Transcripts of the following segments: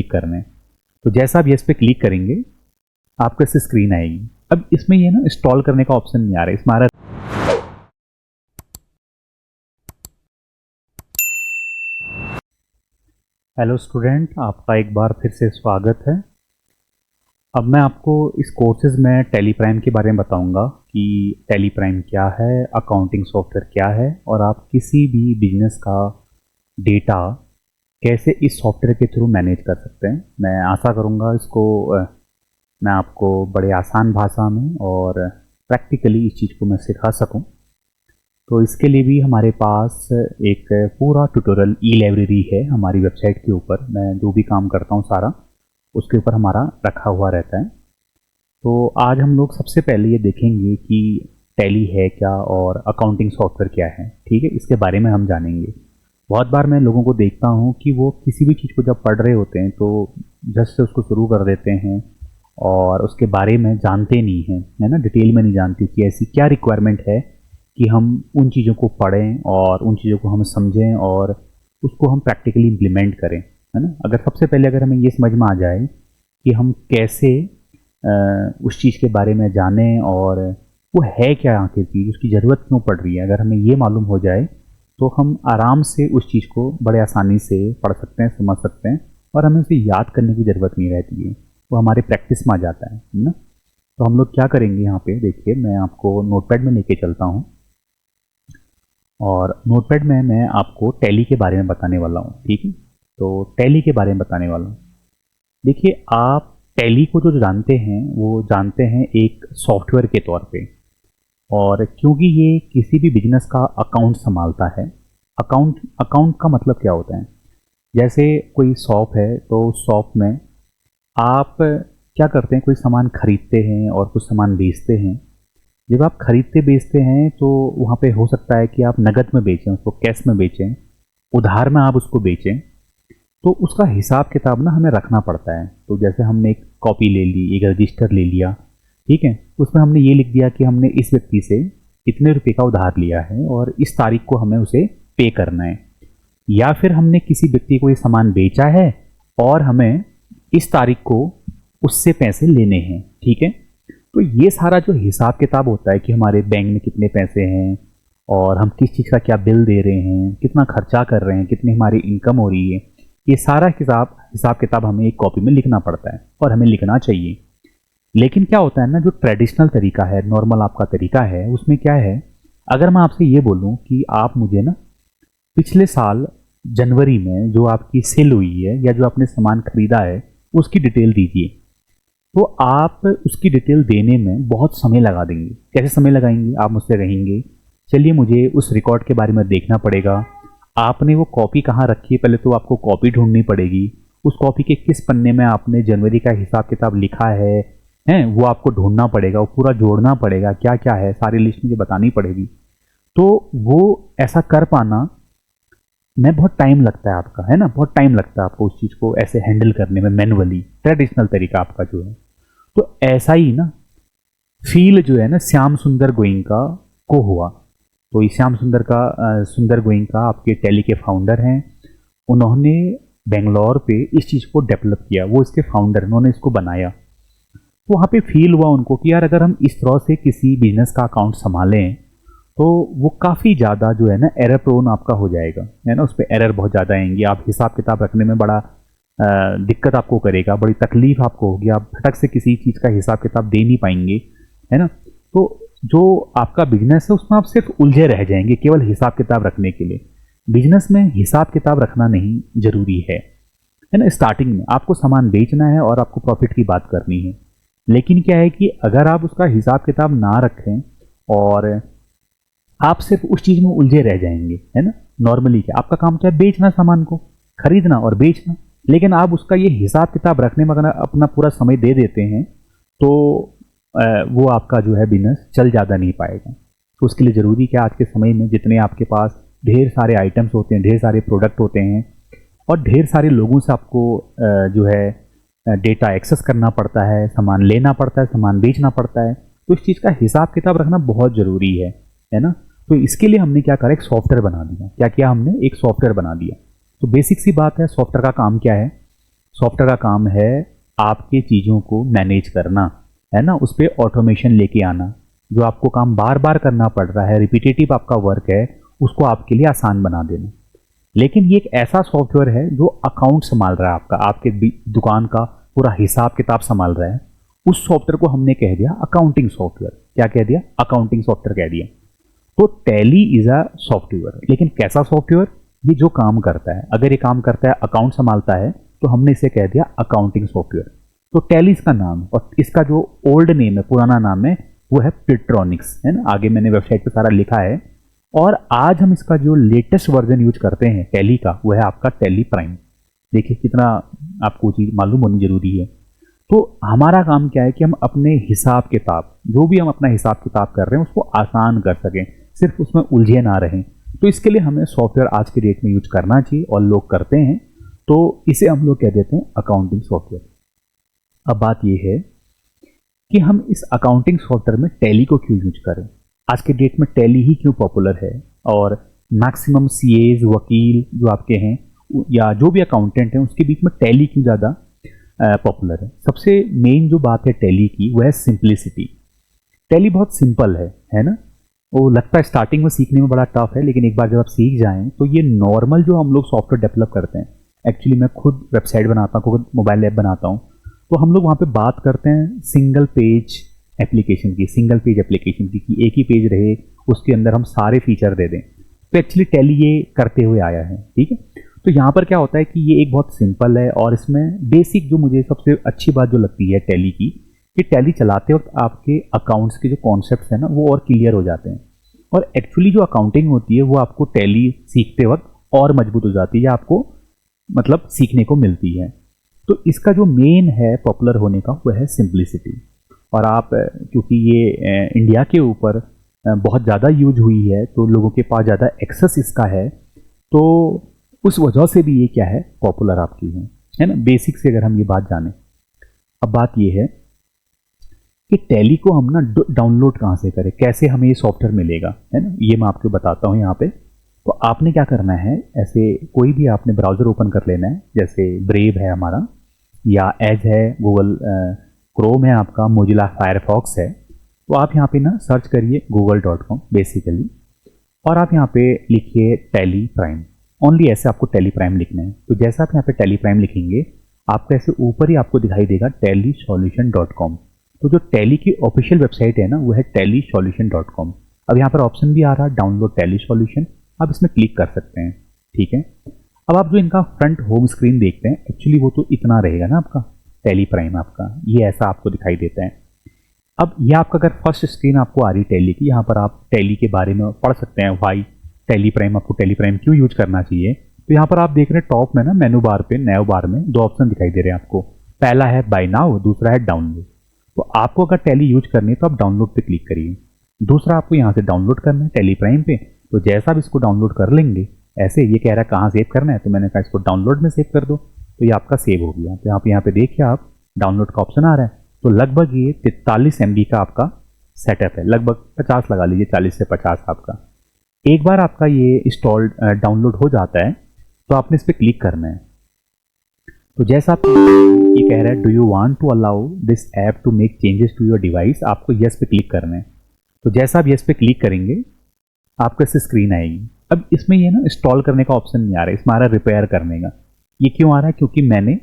Click करना है। तो जैसा आप यस पे क्लिक करेंगे आपको ऐसे स्क्रीन आएगी। अब इसमें ये ना इंस्टॉल करने का ऑप्शन नहीं आ रहा है, इसमें आ रहा है हेलो स्टूडेंट, आपका एक बार फिर से स्वागत है। अब मैं आपको इस कोर्सेज में टैली प्राइम के बारे में बताऊंगा कि टैली प्राइम क्या है, अकाउंटिंग सॉफ्टवेयर क्या है और आप किसी भी बिजनेस का डेटा कैसे इस सॉफ्टवेयर के थ्रू मैनेज कर सकते हैं। मैं आशा करूंगा इसको मैं आपको बड़े आसान भाषा में और प्रैक्टिकली इस चीज़ को मैं सिखा सकूं। तो इसके लिए भी हमारे पास एक पूरा ट्यूटोरियल ई लाइब्रेरी है हमारी वेबसाइट के ऊपर। मैं जो भी काम करता हूँ सारा उसके ऊपर हमारा रखा हुआ रहता है। तो आज हम लोग सबसे पहले ये देखेंगे कि टैली है क्या और अकाउंटिंग सॉफ्टवेयर क्या है। ठीक है, इसके बारे में हम जानेंगे। बहुत बार मैं लोगों को देखता हूँ कि वो किसी भी चीज़ को जब पढ़ रहे होते हैं तो जस्ट से उसको शुरू कर देते हैं और उसके बारे में जानते नहीं हैं, है ना, डिटेल में नहीं जानते कि ऐसी क्या रिक्वायरमेंट है कि हम उन चीज़ों को पढ़ें और उन चीज़ों को हम समझें और उसको हम प्रैक्टिकली इम्प्लीमेंट करें, है ना। अगर सबसे पहले अगर हमें ये समझ में आ जाए कि हम कैसे उस चीज़ के बारे में जानें और वो है क्या आखिर चीज़, उसकी ज़रूरत क्यों पड़ रही है, अगर हमें ये मालूम हो जाए तो हम आराम से उस चीज़ को बड़े आसानी से पढ़ सकते हैं, समझ सकते हैं और हमें उसे याद करने की ज़रूरत नहीं रहती है, वो हमारे प्रैक्टिस में आ जाता है ना। तो हम लोग क्या करेंगे यहाँ पे देखिए, मैं आपको नोटपैड में लेके चलता हूँ और नोटपैड में मैं आपको टैली के बारे में बताने वाला हूँ। ठीक है, तो टैली के बारे में बताने वाला हूँ। देखिए, आप टैली को जो जानते हैं वो जानते हैं एक सॉफ्टवेयर के तौर पे, और क्योंकि ये किसी भी बिजनेस का अकाउंट संभालता है। अकाउंट अकाउंट का मतलब क्या होता है, जैसे कोई शॉप है तो शॉप में आप क्या करते हैं, कोई सामान खरीदते हैं और कुछ सामान बेचते हैं। जब आप खरीदते बेचते हैं तो वहाँ पे हो सकता है कि आप नकद में बेचें, उसको कैश में बेचें, उधार में आप उसको बेचें, तो उसका हिसाब किताब ना हमें रखना पड़ता है। तो जैसे हमने एक कॉपी ले ली, एक रजिस्टर ले लिया, ठीक है, उसमें हमने ये लिख दिया कि हमने इस व्यक्ति से इतने रुपए का उधार लिया है और इस तारीख को हमें उसे पे करना है। या फिर हमने किसी व्यक्ति को ये सामान बेचा है और हमें इस तारीख को उससे पैसे लेने हैं। ठीक है, तो ये सारा जो हिसाब किताब होता है कि हमारे बैंक में कितने पैसे हैं और हम किस चीज़ का क्या बिल दे रहे हैं, कितना खर्चा कर रहे हैं, कितनी हमारी इनकम हो रही है, ये सारा हिसाब किताब हमें एक कॉपी में लिखना पड़ता है और हमें लिखना चाहिए। लेकिन क्या होता है ना, जो ट्रेडिशनल तरीका है, नॉर्मल आपका तरीका है, उसमें क्या है, अगर मैं आपसे ये बोलूँ कि आप मुझे ना पिछले साल जनवरी में जो आपकी सेल हुई है या जो आपने सामान खरीदा है उसकी डिटेल दीजिए, तो आप उसकी डिटेल देने में बहुत समय लगा देंगे। कैसे समय लगाएंगे, आप मुझसे कहेंगे चलिए मुझे उस रिकॉर्ड के बारे में देखना पड़ेगा, आपने वो कॉपी कहाँ रखी है, पहले तो आपको कॉपी ढूंढनी पड़ेगी, उस कॉपी के किस पन्ने में आपने जनवरी का हिसाब किताब लिखा है वो आपको ढूंढना पड़ेगा, वो पूरा जोड़ना पड़ेगा, क्या क्या है सारी लिस्ट मुझे बतानी पड़ेगी। तो वो ऐसा कर पाना में बहुत टाइम लगता है आपका, है ना, बहुत टाइम लगता है आपको उस चीज़ को ऐसे हैंडल करने में मैनुअली, ट्रेडिशनल तरीका आपका जो है। तो ऐसा ही ना फील जो है ना श्याम सुंदर गोइंका को हुआ। तो श्याम सुंदर गोइंका आपके टैली के फाउंडर हैं। उन्होंने बेंगलोर पे इस चीज़ को डेवलप किया, वो इसके फाउंडर, उन्होंने इसको बनाया। तो वहाँ पे फील हुआ उनको कि यार अगर हम इस तरह से किसी बिजनेस का अकाउंट संभालें तो वो काफ़ी ज़्यादा जो है ना एरर प्रोन आपका हो जाएगा, है ना, उस पर एरर बहुत ज़्यादा आएंगी, आप हिसाब किताब रखने में बड़ा दिक्कत आपको करेगा, बड़ी तकलीफ आपको होगी, आप फटक से किसी चीज़ का हिसाब किताब दे नहीं पाएंगे, है ना। तो जो आपका बिजनेस है उसमें आप सिर्फ उलझे रह जाएंगे केवल हिसाब किताब रखने के लिए। बिजनेस में हिसाब किताब रखना नहीं जरूरी है ना। स्टार्टिंग में आपको सामान बेचना है और आपको प्रॉफिट की बात करनी है, लेकिन क्या है कि अगर आप उसका हिसाब किताब ना रखें और आप सिर्फ उस चीज़ में उलझे रह जाएंगे, है ना। नॉर्मली क्या आपका काम क्या है, बेचना, सामान को खरीदना और बेचना, लेकिन आप उसका ये हिसाब किताब रखने में अगर अपना पूरा समय दे देते हैं तो वो आपका जो है बिजनेस चल ज़्यादा नहीं पाएगा। तो उसके लिए ज़रूरी क्या, आज के समय में जितने आपके पास ढेर सारे आइटम्स होते हैं, ढेर सारे प्रोडक्ट होते हैं और ढेर सारे लोगों से आपको जो है डेटा एक्सेस करना पड़ता है, सामान लेना पड़ता है, सामान बेचना पड़ता है, तो इस चीज़ का हिसाब किताब रखना बहुत ज़रूरी है ना। तो इसके लिए हमने क्या करा, एक सॉफ्टवेयर बना दिया। क्या किया हमने, एक सॉफ्टवेयर बना दिया। तो बेसिक सी बात है, सॉफ्टवेयर का काम क्या है, सॉफ्टवेयर का काम है आपके चीज़ों को मैनेज करना, है ना, उस पर ऑटोमेशन लेके आना। जो आपको काम बार बार करना पड़ रहा है, रिपीटेटिव आपका वर्क है, उसको आपके लिए आसान बना देना। लेकिन ये एक ऐसा सॉफ्टवेयर है जो अकाउंट संभाल रहा है आपका, आपके दुकान का पूरा हिसाब किताब संभाल रहा है। उस सॉफ्टवेयर को हमने कह दिया अकाउंटिंग सॉफ्टवेयर। क्या कह दिया? अकाउंटिंग सॉफ्टवेयर कह दिया। तो टैली इज अ सॉफ्टवेयर। लेकिन कैसा सॉफ्टवेयर? ये जो काम करता है, अगर ये काम करता है, अकाउंट संभालता है, तो हमने इसे कह दिया अकाउंटिंग सॉफ्टवेयर। तो टैली इसका नाम, और इसका जो ओल्ड नेम है, पुराना नाम है, वो है प्लेट्रॉनिक्स, है ना। आगे मैंने वेबसाइट पे सारा लिखा है। और आज हम इसका जो लेटेस्ट वर्जन यूज करते हैं टैली का, वो है आपका टैली प्राइम। देखिए कितना आपको चीज मालूम होनी जरूरी है। तो हमारा काम क्या है कि हम अपने हिसाब किताब, जो भी हम अपना हिसाब किताब कर रहे हैं, उसको आसान कर सकें, सिर्फ उसमें उलझे ना रहें। तो इसके लिए हमें सॉफ्टवेयर आज के डेट में यूज करना चाहिए, और लोग करते हैं। तो इसे हम लोग कह देते हैं अकाउंटिंग सॉफ्टवेयर। अब बात यह है कि हम इस अकाउंटिंग सॉफ्टवेयर में टैली को क्यों यूज करें। आज के डेट में टैली ही क्यों पॉपुलर है, और मैक्सिमम सीएज, वकील जो आपके हैं, या जो भी अकाउंटेंट हैं, उसके बीच में टैली क्यों ज़्यादा पॉपुलर है। सबसे मेन जो बात है टैली की, वो है सिंप्लिसिटी। टैली बहुत सिंपल है ना। वो लगता है स्टार्टिंग में सीखने में बड़ा टफ है, लेकिन एक बार जब आप सीख जाएं तो ये नॉर्मल जो हम लोग सॉफ्टवेयर डेवलप करते हैं, एक्चुअली मैं खुद वेबसाइट बनाता हूँ, खुद मोबाइल ऐप बनाता हूँ, तो हम लोग वहाँ पे बात करते हैं सिंगल पेज एप्लीकेशन की, सिंगल पेज एप्लीकेशन की, कि एक ही पेज रहे, उसके अंदर हम सारे फीचर दे दें। तो एक्चुअली टैली ये करते हुए आया है, ठीक है। तो यहाँ पर क्या होता है कि ये एक बहुत सिंपल है, और इसमें बेसिक जो मुझे सबसे अच्छी बात जो लगती है टैली की, कि टैली चलाते वक्त आपके अकाउंट्स के जो कॉन्सेप्ट्स हैं ना, वो और क्लियर हो जाते हैं। और एक्चुअली जो अकाउंटिंग होती है, वो आपको टैली सीखते वक्त और मजबूत हो जाती है, या आपको मतलब सीखने को मिलती है। तो इसका जो मेन है पॉपुलर होने का, वो है सिंप्लिसिटी। और आप क्योंकि ये इंडिया के ऊपर बहुत ज़्यादा यूज हुई है, तो लोगों के पास ज़्यादा एक्सेस इसका है, तो उस वजह से भी ये क्या है, पॉपुलर आपकी है ना। बेसिक से अगर हम ये बात जानें, अब बात ये है कि टैली को हम ना डाउनलोड कहाँ से करें, कैसे हमें ये सॉफ्टवेयर मिलेगा, है ना, ये मैं आपको बताता हूँ यहाँ पे। तो आपने क्या करना है, ऐसे कोई भी आपने ब्राउज़र ओपन कर लेना है, जैसे ब्रेव है हमारा, या एज है, गूगल क्रोम है आपका, मोजिला फायरफॉक्स है। तो आप यहाँ पे ना सर्च करिए google.com बेसिकली, और आप यहाँ पे लिखिए टैली प्राइम। ओनली ऐसे आपको टैली प्राइम लिखना है। तो जैसा आप यहाँ पे टैली प्राइम लिखेंगे, आपको ऐसे ऊपर ही आपको दिखाई देगा tellysolution.com। तो जो टैली की ऑफिशियल वेबसाइट है ना, वो है tellysolution.com। अब यहाँ पर ऑप्शन भी आ रहा है डाउनलोड टैली सॉल्यूशन, आप इसमें क्लिक कर सकते हैं, ठीक है। अब आप जो इनका फ्रंट होम स्क्रीन देखते हैं, एक्चुअली वो तो इतना रहेगा ना आपका टैली प्राइम आपका, ये ऐसा आपको दिखाई देता है। अब ये आपका अगर फर्स्ट स्क्रीन आपको आ रही टैली की, यहाँ पर आप टैली के बारे में पढ़ सकते हैं, वाई टैली प्राइम, आपको टैली प्राइम क्यों यूज करना चाहिए। तो यहाँ पर आप देख रहे हैं टॉप में ना, मेनू बार पे, नैव बार में दो ऑप्शन दिखाई दे रहे हैं आपको। पहला है बाय नाउ, दूसरा है डाउनलोड। तो आपको अगर टैली यूज करनी है तो आप डाउनलोड पे क्लिक करिए। दूसरा आपको यहाँ से डाउनलोड करना है टैली प्राइम पे। तो जैसा आप इसको डाउनलोड कर लेंगे, ऐसे ये कह रहा है कहाँ सेव करना है, तो मैंने कहा इसको डाउनलोड में सेव कर दो, तो ये आपका सेव हो गया। तो यहाँ पे देखिए आप, डाउनलोड का ऑप्शन आ रहा है। तो लगभग ये 43 MB का आपका सेटअप है, लगभग 50 लगा लीजिए, 40 से 50 आपका। एक बार आपका ये इंस्टॉल्ड डाउनलोड हो जाता है, तो आपने इस पर क्लिक करना है। तो जैसा आप ये कह रहा है, do you want to allow this app to make changes to your device, आपको यस पे क्लिक करना है। तो जैसा आप यस पे क्लिक करेंगे, आपको इससे स्क्रीन आएगी। अब इसमें ये ना इंस्टॉल करने का ऑप्शन नहीं आ रहा है, इसमें आ रहा है रिपेयर करने का। ये क्यों आ रहा है? क्योंकि मैंने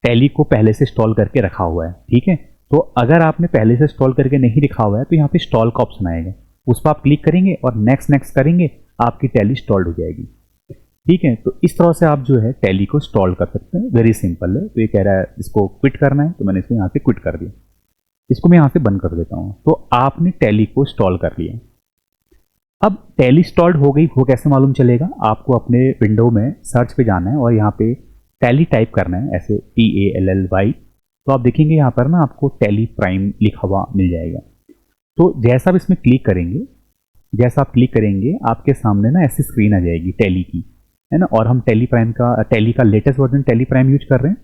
टैली को पहले से इंस्टॉल करके रखा हुआ है, ठीक है। तो अगर आपने पहले से इंस्टॉल करके नहीं रखा हुआ है, तो यहाँ पे इंस्टॉल का ऑप्शन आएगा, उस पर आप क्लिक करेंगे और नेक्स्ट करेंगे, आपकी टैली इंस्टॉल्ड हो जाएगी, ठीक है। तो इस तरह से आप जो है टैली को इंस्टॉल कर सकते हैं, वेरी सिंपल है। तो ये कह रहा है इसको क्विट करना है, तो मैंने इसको यहाँ से क्विट कर दिया। इसको मैं यहाँ से बंद कर देता हूँ। तो आपने टैली को इंस्टॉल कर लिया। अब टैली इंस्टॉल्ड हो गई, वो कैसे मालूम चलेगा? आपको अपने विंडो में सर्च पे जाना है और यहाँ पे टैली टाइप करना है, ऐसे TALLY। तो आप देखेंगे यहाँ पर ना आपको टैली प्राइम लिखा हुआ मिल जाएगा। तो जैसा आप इसमें क्लिक करेंगे, जैसा आप क्लिक करेंगे, आपके सामने ना ऐसी स्क्रीन आ जाएगी टैली की, है ना। और हम टैली का latest version tally prime use कर रहे हैं,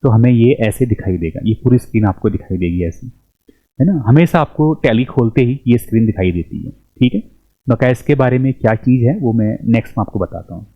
तो हमें ये ऐसे दिखाई देगा, ये पूरी स्क्रीन आपको दिखाई देगी ऐसी, है ना। हमेशा आपको टैली खोलते ही ये स्क्रीन दिखाई देती है, ठीक है। बकाया इसके बारे में क्या चीज़ है वो मैं नेक्स्ट में आपको बताता हूँ।